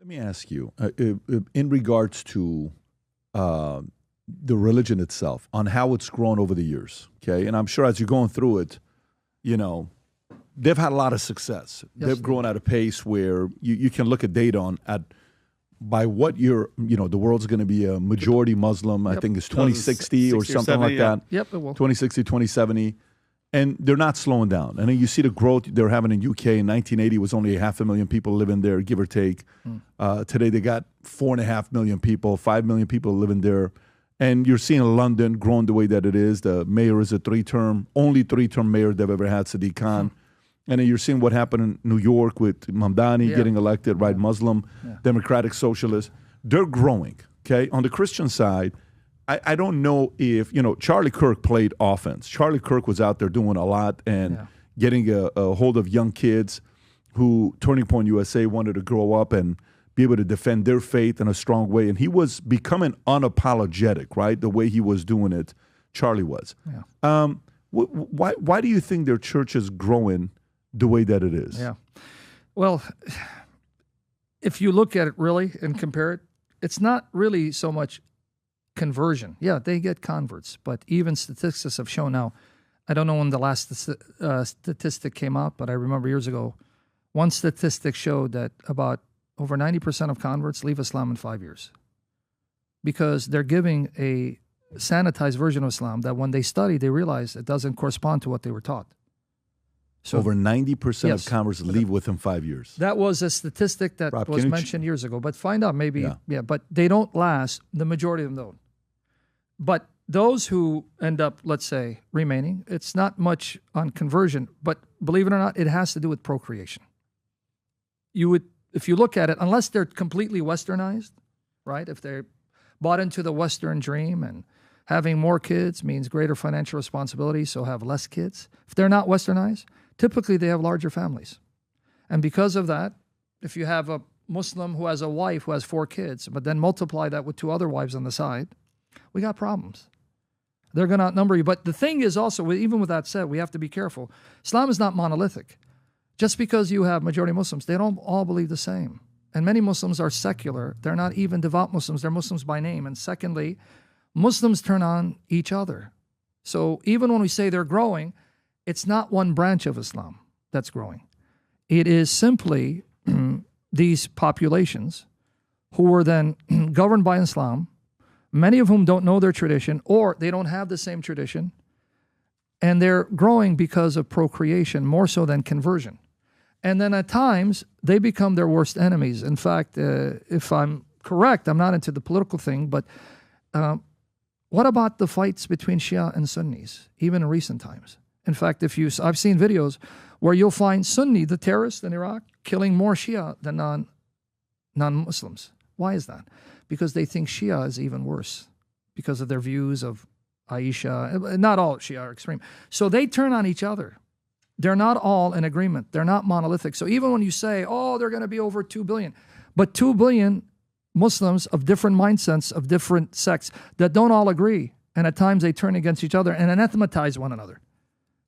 Let me ask you, in regards to the religion itself, on how it's grown over the years, okay? And I'm sure as you're going through it, they've had a lot of success. Yes, they've grown at a pace where you can look at data on by what year, the world's going to be a majority Muslim. Yep. I think it's 2060 or something 70, like that. Yep, it will. 2060, 2070. And they're not slowing down. And then you see the growth they're having in UK. In 1980, was only 500,000 people living there, give or take. Today, they got 4.5 million people, 5 million people living there. And you're seeing London growing the way that it is. The mayor is a only three-term mayor they've ever had, Sadiq Khan. And then you're seeing what happened in New York with Mamdani getting elected, right? Muslim, democratic socialist. They're growing, okay? On the Christian side, I don't know if, Charlie Kirk played offense. Charlie Kirk was out there doing a lot and getting a hold of young kids who Turning Point USA wanted to grow up and be able to defend their faith in a strong way. And he was becoming unapologetic, right? The way he was doing it, Charlie was. Yeah. Why do you think their church is growing the way that it is? Yeah. Well, if you look at it really and compare it, it's not really so much conversion. Yeah, they get converts, but even statistics have shown now, I don't know when the last statistic came out, but I remember years ago, one statistic showed that about over 90% of converts leave Islam in 5 years because they're giving a sanitized version of Islam that when they study, they realize it doesn't correspond to what they were taught. So over 90% of converts leave within 5 years. That was a statistic that was mentioned years ago, but find out maybe, but they don't last. The majority of them don't. But those who end up, let's say, remaining, it's not much on conversion, but believe it or not, it has to do with procreation. If you look at it, unless they're completely westernized, right? If they're bought into the Western dream and having more kids means greater financial responsibility, so have less kids. If they're not westernized, typically they have larger families. And because of that, if you have a Muslim who has a wife who has 4 kids, but then multiply that with 2 other wives on the side, we got problems. They're going to outnumber you. But the thing is also, even with that said, we have to be careful. Islam is not monolithic. Just because you have majority Muslims, they don't all believe the same. And many Muslims are secular. They're not even devout Muslims. They're Muslims by name. And secondly, Muslims turn on each other. So even when we say they're growing, it's not one branch of Islam that's growing. It is simply these populations who were then governed by Islam, many of whom don't know their tradition or they don't have the same tradition, and they're growing because of procreation more so than conversion. And then at times, they become their worst enemies. In fact, if I'm correct, I'm not into the political thing, but what about the fights between Shia and Sunnis, even in recent times? In fact, I've seen videos where you'll find Sunni, the terrorists in Iraq, killing more Shia than non-Muslims. Why is that? Because they think Shia is even worse because of their views of Aisha. Not all Shia are extreme. So they turn on each other. They're not all in agreement. They're not monolithic. So even when you say, they're going to be over 2 billion, but 2 billion Muslims of different mindsets, of different sects that don't all agree, and at times they turn against each other and anathematize one another.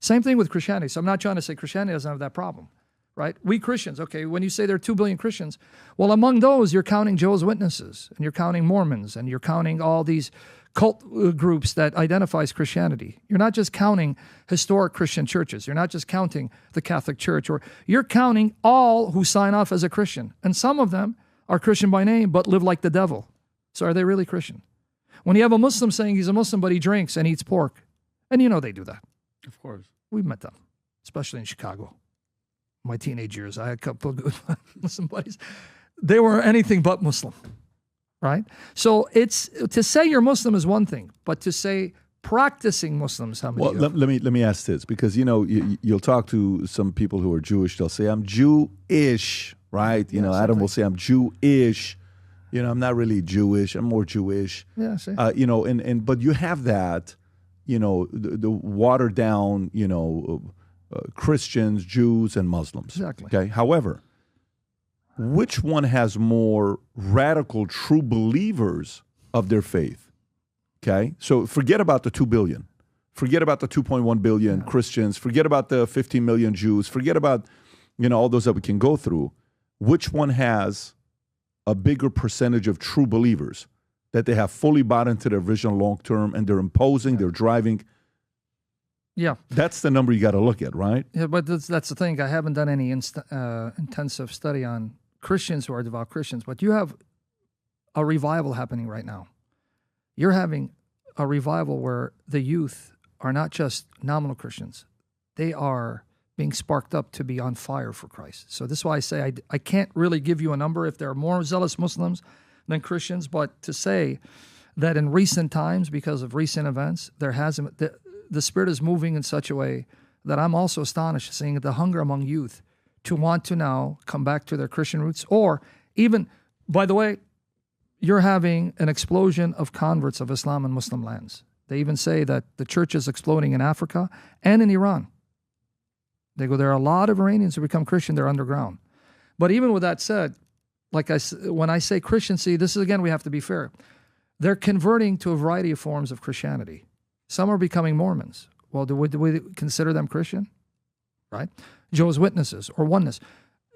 Same thing with Christianity. So I'm not trying to say Christianity doesn't have that problem, right? We Christians, okay, when you say there are 2 billion Christians, well, among those, you're counting Jehovah's Witnesses, and you're counting Mormons, and you're counting all these cult groups that identifies Christianity. You're not just counting historic Christian churches. You're not just counting the Catholic Church, or you're counting all who sign off as a Christian. And some of them are Christian by name, but live like the devil. So are they really Christian? When you have a Muslim saying he's a Muslim, but he drinks and eats pork, and they do that. Of course. We've met them, especially in Chicago. My teenage years, I had a couple of good Muslim buddies. They were anything but Muslim, right? So it's to say you're Muslim is one thing, but to say practicing Muslims, how many? Well, let me ask this, because you'll talk to some people who are Jewish. They'll say, "I'm Jewish," right? Adam will say, "I'm Jewish." I'm not really Jewish. I'm more Jewish. Yeah, see. But you have that, the watered down, Christians, Jews, and Muslims. Exactly. Okay. However, which one has more radical, true believers of their faith? Okay. So forget about the 2 billion. Forget about the 2.1 billion Christians. Forget about the 15 million Jews. Forget about, all those that we can go through. Which one has a bigger percentage of true believers, that they have fully bought into their vision long term and they're imposing, they're driving. Yeah. That's the number you got to look at, right? Yeah, but that's the thing. I haven't done any intensive study on Christians who are devout Christians, but you have a revival happening right now. You're having a revival where the youth are not just nominal Christians. They are being sparked up to be on fire for Christ. So this is why I say I can't really give you a number if there are more zealous Muslims than Christians, but to say that in recent times, because of recent events, the Spirit is moving in such a way that I'm also astonished seeing the hunger among youth to want to now come back to their Christian roots. Or even, by the way, you're having an explosion of converts of Islam in Muslim lands. They even say that the church is exploding in Africa and in Iran. They go, there are a lot of Iranians who become Christian, they're underground. But even with that said, when I say Christian, see, this is, again, we have to be fair. They're converting to a variety of forms of Christianity. Some are becoming Mormons. Well, do we consider them Christian? Right? Jehovah's Witnesses or oneness.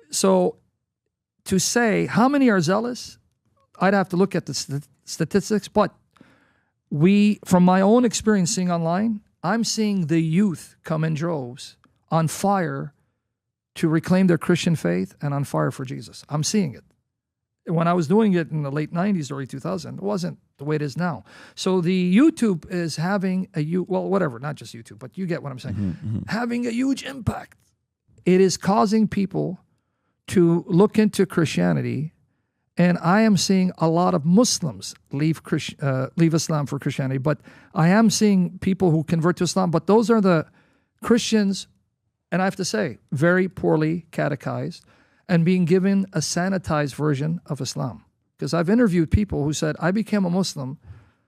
So to say how many are zealous, I'd have to look at the statistics, but from my own experience seeing online, I'm seeing the youth come in droves on fire to reclaim their Christian faith and on fire for Jesus. I'm seeing it. When I was doing it in the late 90s, early 2000s, it wasn't the way it is now. So the YouTube is having not just YouTube, but you get what I'm saying, having a huge impact. It is causing people to look into Christianity, and I am seeing a lot of Muslims leave Islam for Christianity, but I am seeing people who convert to Islam, but those are the Christians, and I have to say, very poorly catechized, and being given a sanitized version of Islam. Because I've interviewed people who said, I became a Muslim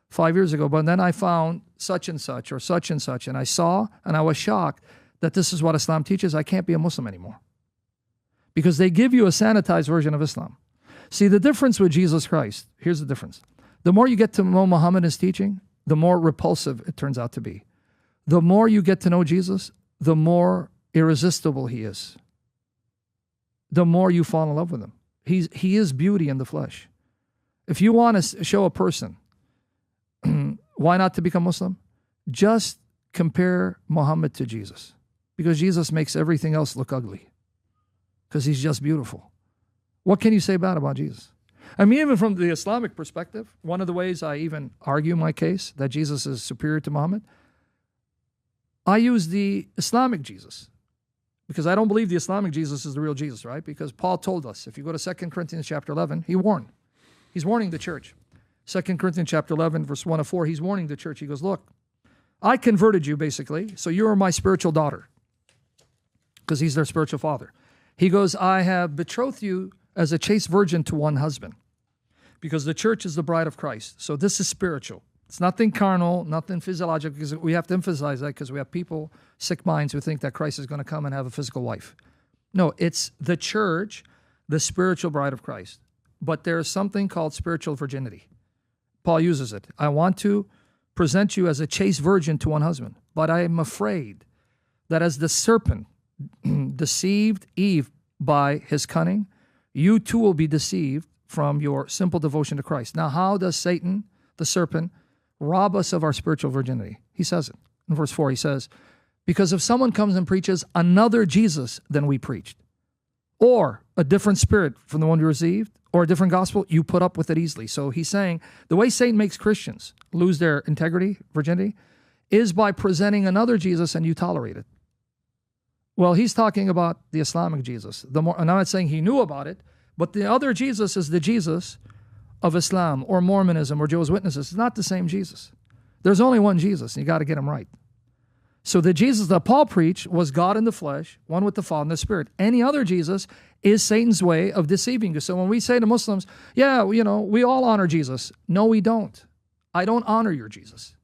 5 years ago, but then I found such and such or such and such, and I saw and I was shocked that this is what Islam teaches. I can't be a Muslim anymore. Because they give you a sanitized version of Islam. See, the difference with Jesus Christ, here's the difference. The more you get to know Muhammad and his teaching, the more repulsive it turns out to be. The more you get to know Jesus, the more irresistible he is. The more you fall in love with him. He is beauty in the flesh. If you want to show a person why not to become Muslim, just compare Muhammad to Jesus. Because Jesus makes everything else look ugly. Because he's just beautiful. What can you say bad about Jesus? I mean, even from the Islamic perspective, one of the ways I even argue my case that Jesus is superior to Muhammad, I use the Islamic Jesus. Because I don't believe the Islamic Jesus is the real Jesus, right? Because Paul told us, if you go to 2 Corinthians chapter 11, he warned. He's warning the church. 2 Corinthians chapter 11, verse 1 to 4, he's warning the church. He goes, look, I converted you, basically, so you are my spiritual daughter. Because he's their spiritual father. He goes, I have betrothed you as a chaste virgin to one husband. Because the church is the bride of Christ. So this is spiritual. It's nothing carnal, nothing physiological, because we have to emphasize that because we have people, sick minds, who think that Christ is going to come and have a physical wife. No, it's the church, the spiritual bride of Christ. But there's something called spiritual virginity. Paul uses it. I want to present you as a chaste virgin to one husband, but I am afraid that as the serpent deceived Eve by his cunning, you too will be deceived from your simple devotion to Christ. Now, how does Satan, the serpent, rob us of our spiritual virginity? He says it. In verse 4, he says, because if someone comes and preaches another Jesus than we preached, or a different spirit from the one we received, or a different gospel, you put up with it easily. So he's saying the way Satan makes Christians lose their integrity, virginity, is by presenting another Jesus and you tolerate it. Well, he's talking about the Islamic Jesus. And I'm not saying he knew about it, but the other Jesus is the Jesus of Islam or Mormonism or Jehovah's Witnesses. It's not the same Jesus. There's only one Jesus, and you got to get him right. So the Jesus that Paul preached was God in the flesh, one with the Father and the Spirit. Any other Jesus is Satan's way of deceiving you. So when we say to Muslims, yeah, we all honor Jesus. No, we don't. I don't honor your Jesus.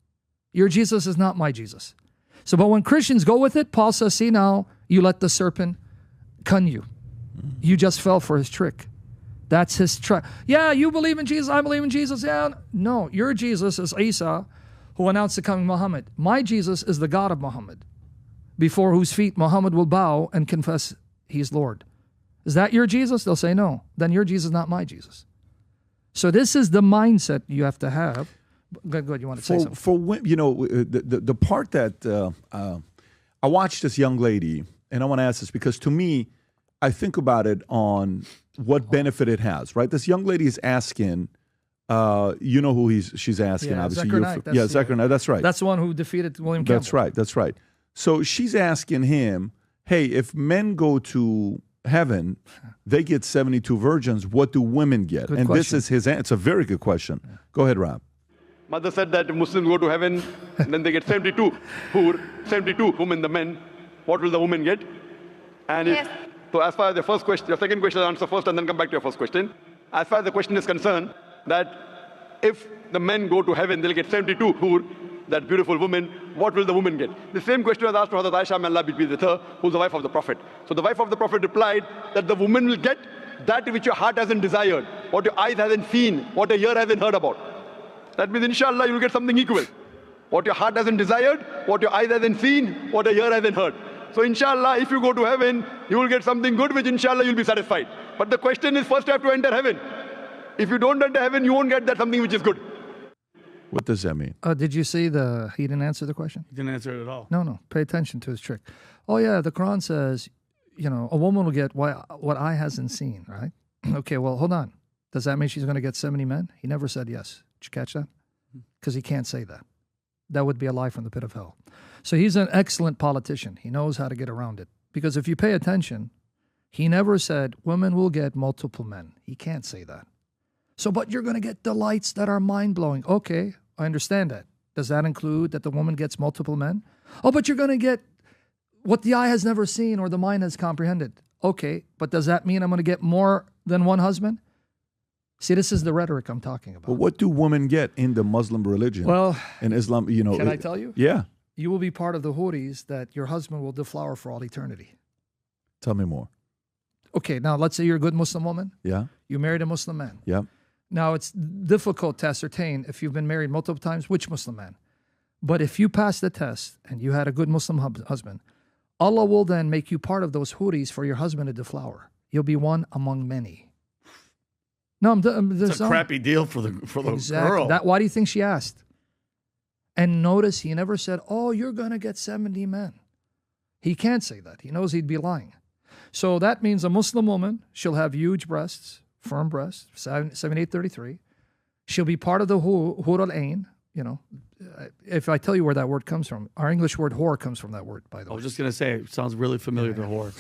Your Jesus is not my Jesus. So, but when Christians go with it, Paul says, see now, you let the serpent cun you. You just fell for his trick. That's his trick. Yeah, you believe in Jesus, I believe in Jesus. Yeah, no, your Jesus is Isa, who announced the coming Muhammad. My Jesus is the God of Muhammad, before whose feet Muhammad will bow and confess he's Lord. Is that your Jesus? They'll say no. Then your Jesus is not my Jesus. So this is the mindset you have to have. Good. You want to say something? For the part that I watched this young lady, and I want to ask this because to me, I think about it on what benefit it has, right? This young lady is asking, you know who she's asking, obviously. Zechariah Knight, that's right. That's the one who defeated William Campbell. That's right. So she's asking him, hey, if men go to heaven, they get 72 virgins, what do women get? Good and question. this is his answer. It's a very good question. Yeah. Go ahead, Rob. Mother said that Muslims go to heaven and then they get 72 women, the men. What will the women get? And Yes. so as far as the first question, your second question, I'll answer first and then come back to your first question. As far as the question is concerned, that if the men go to heaven, they'll get 72 hur, that beautiful woman. What will the woman get? The same question was asked to Hazrat Aisha, may Allah be pleased with her, who's the wife of the Prophet. So the wife of the Prophet replied that the woman will get that which your heart hasn't desired, what your eyes hasn't seen, what your ear hasn't heard about. That means, inshallah, you will get something equal. What your heart hasn't desired, what your eyes hasn't seen, what your ear hasn't heard. So inshallah, if you go to heaven, you will get something good, which inshallah you'll be satisfied. But the question is, first you have to enter heaven. If you don't enter heaven, you won't get that something which is good. What does that mean? Did you see he didn't answer the question? He didn't answer it at all. No. Pay attention to his trick. Oh, yeah, the Quran says, a woman will get what eye hasn't seen, right? Okay, well, hold on. Does that mean she's going to get 70 men? He never said yes. Did you catch that? Because he can't say that. That would be a lie from the pit of hell. So he's an excellent politician. He knows how to get around it. Because if you pay attention, he never said women will get multiple men. He can't say that. So, but you're going to get delights that are mind-blowing. Okay, I understand that. Does that include that the woman gets multiple men? Oh, but you're going to get what the eye has never seen or the mind has comprehended. Okay, but does that mean I'm going to get more than one husband? See, this is the rhetoric I'm talking about. But what do women get in the Muslim religion? Well, in Islam, can I tell you? Yeah. You will be part of the Houris that your husband will deflower for all eternity. Tell me more. Okay, now let's say you're a good Muslim woman. Yeah. You married a Muslim man. Yeah. Now, it's difficult to ascertain if you've been married multiple times, which Muslim man. But if you pass the test and you had a good Muslim husband, Allah will then make you part of those Houris for your husband to deflower. You'll be one among many. No, it's a crappy deal for the girl. Why do you think she asked? And notice he never said, oh, you're going to get 70 men. He can't say that. He knows he'd be lying. So that means a Muslim woman, she'll have huge breasts, firm breasts, 7833. She'll be part of the Hur al-Ain. If I tell you where that word comes from, our English word whore comes from that word, by the way. I was just going to say, it sounds really familiar to whore.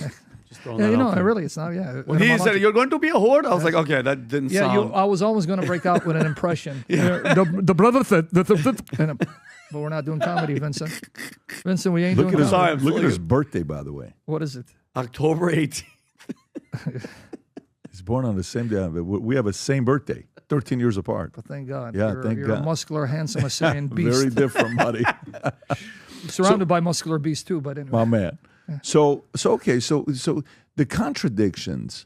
Just throwing Yeah, that you know, out there. really, it's not, yeah. When he said, you're going to be a whore? I was like, okay, that didn't sound... I was almost going to break out with an impression. The brother said, but we're not doing comedy, Vincent. Vincent, we ain't doing comedy. Look at his birthday, by the way. What is it? October 18th. He's born on the same day. We have the same birthday, 13 years apart. But thank God. Yeah, you're, thank you're God. a muscular, handsome Assyrian beast. Very different, buddy. Surrounded by muscular beasts, too, but anyway. My man. Yeah. So the contradictions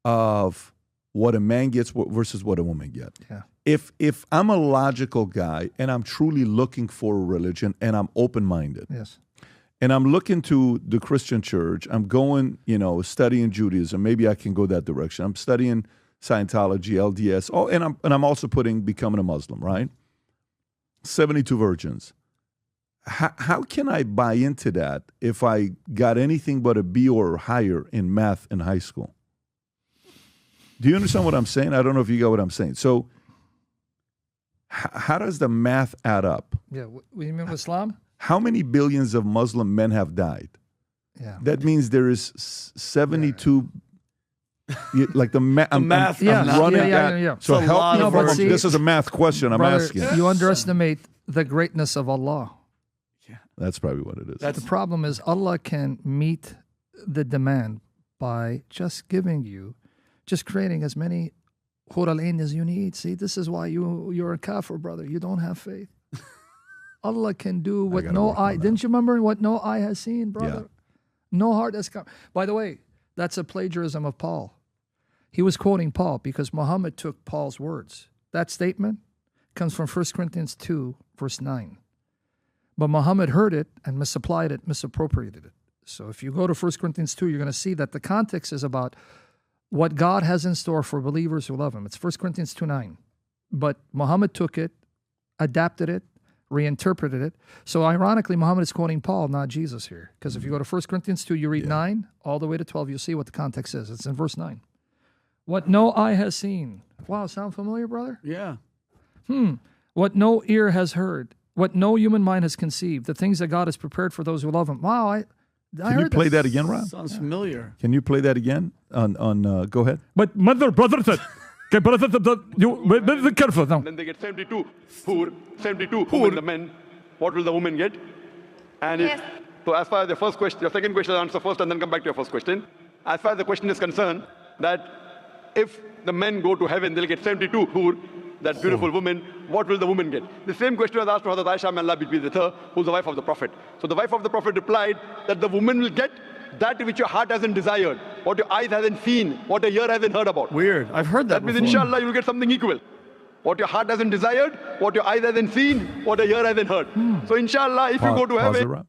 of what a man gets versus what a woman gets. Yeah. If I'm a logical guy and I'm truly looking for a religion and I'm open-minded. Yes. And I'm looking to the Christian church. I'm going, studying Judaism. Maybe I can go that direction. I'm studying Scientology, LDS. Oh, and I'm also becoming a Muslim, right? 72 virgins. How can I buy into that if I got anything but a B or higher in math in high school? Do you understand what I'm saying? I don't know if you got what I'm saying. So how does the math add up? Yeah. What do you mean with Islam? How many billions of Muslim men have died? Yeah. That means there is 72. Like the math. I'm running that. Yeah. So help me. This is a math question I'm asking. You underestimate the greatness of Allah. Yeah. That's probably what it is. The problem is Allah can meet the demand by just creating as many Hur al-Ain as you need. See, this is why you're a kafir, brother. You don't have faith. Allah can do what no eye... Didn't you remember what no eye has seen, brother? Yeah. No heart has come... By the way, that's a plagiarism of Paul. He was quoting Paul because Muhammad took Paul's words. That statement comes from 1 Corinthians 2, verse 9. But Muhammad heard it and misapplied it, misappropriated it. So if you go to 1 Corinthians 2, you're going to see that the context is about what God has in store for believers who love him. It's 1 Corinthians 2:9. But Muhammad took it, adapted it, reinterpreted it. So ironically, Muhammad is quoting Paul, not Jesus here. Because if you go to 1 Corinthians 2, you read 9 all the way to 12, you'll see what the context is. It's in verse 9. What no eye has seen. Wow, sound familiar, brother? Yeah. What no ear has heard. What no human mind has conceived. The things that God has prepared for those who love him. Wow, I Can you play that again, Ron? Sounds familiar. Can you play that again? Go ahead. But mother, brother, okay, brother, be careful now. Then they get 72 poor the men. What will the women get? And so as far as the first question, your second question, I'll answer first and then come back to your first question. As far as the question is concerned, that if the men go to heaven, they'll get 72 poor, that beautiful woman. What will the woman get? The same question was asked to Hazrat Aisha, may Allah be pleased with her, who's the wife of the Prophet. So the wife of the Prophet replied that the woman will get that which your heart hasn't desired, what your eyes hasn't seen, what your ear hasn't heard about. Weird. I've heard that means, before. inshallah, you'll get something equal. What your heart hasn't desired, what your eyes hasn't seen, what your ear hasn't heard. So inshallah, if you go to heaven,